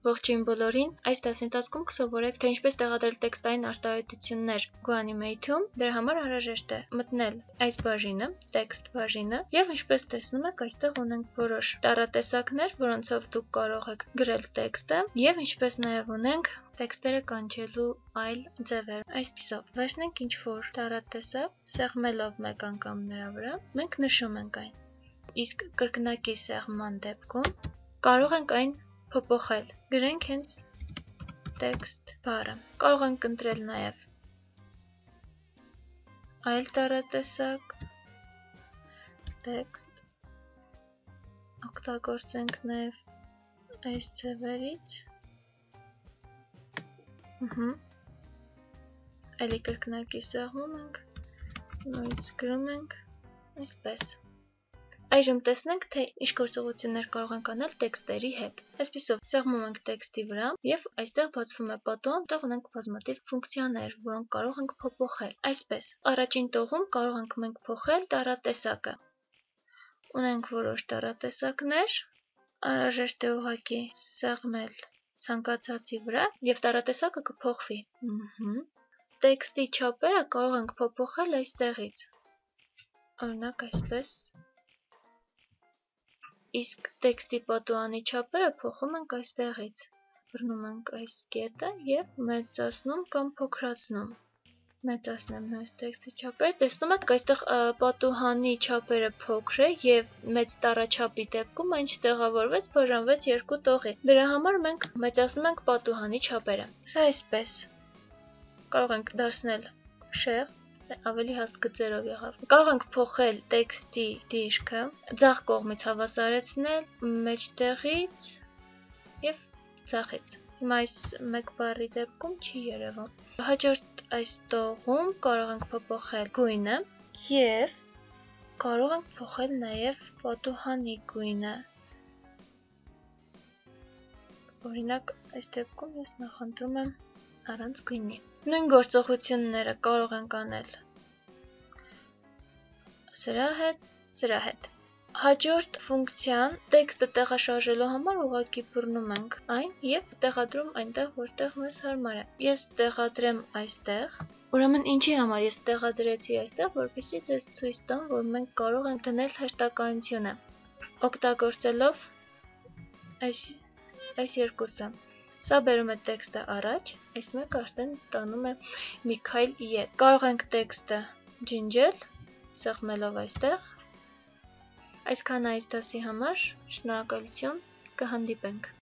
Ողջույն բոլորին, այս դասի ընթացքում կսովորեք, թե ինչպես տեղադրել տեքստային արտահայտություններ GoAnimate-ում, դրա համար անհրաժեշտ է մտնել այս բաժինը, text բաժինը, եւ ինչպես տեսնում եք, այստեղ ունենք որոշ տառատեսակներ, որոնցով դուք կարող եք գրել տեքստը, եւ ինչպես նաեւ ունենք տեքստերը կանչելու այլ ձևեր։ Այսպիսով, վերցնենք ինչ-որ տառատեսակ, սեղմելով մեկ անգամ նրա վրա, մենք նշում ենք այն։ Իսկ կրկնակի սեղմման դեպքում կարող ենք այն փոփոխել։ Գրենք հենց text բառը։ Կարող ենք ընտրել նաև այլ տառատեսակ text։ Օգտագործենք նաև այս ձևերից։ Էլի կրկնակի սեղմում ենք, նորից գրում ենք, այսպես։ Այժմ տեսնենք, թե ինչ գործողություններ կարող ենք անել տեքստերի հետ։ Այսպիսով, սեղմում ենք տեքստի վրա եւ այստեղ բացվում է պատուհան, որտեղ ունենք բազմաթիվ ֆունկցիաներ, որոնք կարող ենք փոփոխել։ Այսպես, առաջին տողում կարող ենք մենք փոխել տառատեսակը։ Ունենք որոշ տառատեսակներ, անհրաժեշտ է ուղղակի սեղմել ցանկացածի վրա եւ տառատեսակը կփոխվի։ Տեքստի չափերը կարող ենք փոփոխել այստեղից։ Օրինակ այսպես։ Իսկ տեքստի պատուհանի չափերը փոխում ենք այստեղից։ Բռնում ենք այս կետը եւ մեծացնում կամ փոքրացնում։ Մեծացնեմ նույնիսկ տեքստի չափերը։ Տեսնում եք, այստեղ պատուհանի չափերը փոքր է եւ մեծ տառաչափի դեպքում այն չտեղավորվեց, բաժանվեց երկու տողի։ Դրա համար մենք մեծացնում ենք պատուհանի չափերը։ Սա այսպես։ Կարող ենք դարձնել շեղ, ավելի հաստ գծերով եղավ։ Կարող ենք փոխել տեքստի դիրքը, ձախ կողմից հավասարեցնել, մեջտեղից եւ ձախից։ Հիմա այս մեկ բառի դեպքում չի երևում։ Հաջորդ այս տողում կարող ենք փոփոխել գույնը եւ կարող ենք փոխել նաեւ պատուհանի գույնը։ Օրինակ, այս դեպքում ես նախընտրում եմ առանց գույնի։ Նույն գործողությունները կարող ենք անել սրա հետ։ Հաջորդ ֆունկցիան տեքստը տեղաշարժելու համար ուղղակի բռնում ենք այն եւ տեղադրում այնտեղ, որտեղ մեզ հարմար է։ Ես տեղադրեմ այստեղ։ Ուրեմն ինչի համար ես տեղադրեցի այստեղ, որպեսզի ձեզ ցույց տամ, որ մենք կարող ենք դնել հերթականությունը, օգտագործելով այս երկուսը։ Սա բերում է տեքստը առաջ, այս մեկը արդեն տանում է մի քայլ ետ։ Կարող ենք տեքստը ջնջել, սեղմելով այստեղ։ Այսքան այս դասի համար, շնորհակալություն, կհանդիպենք։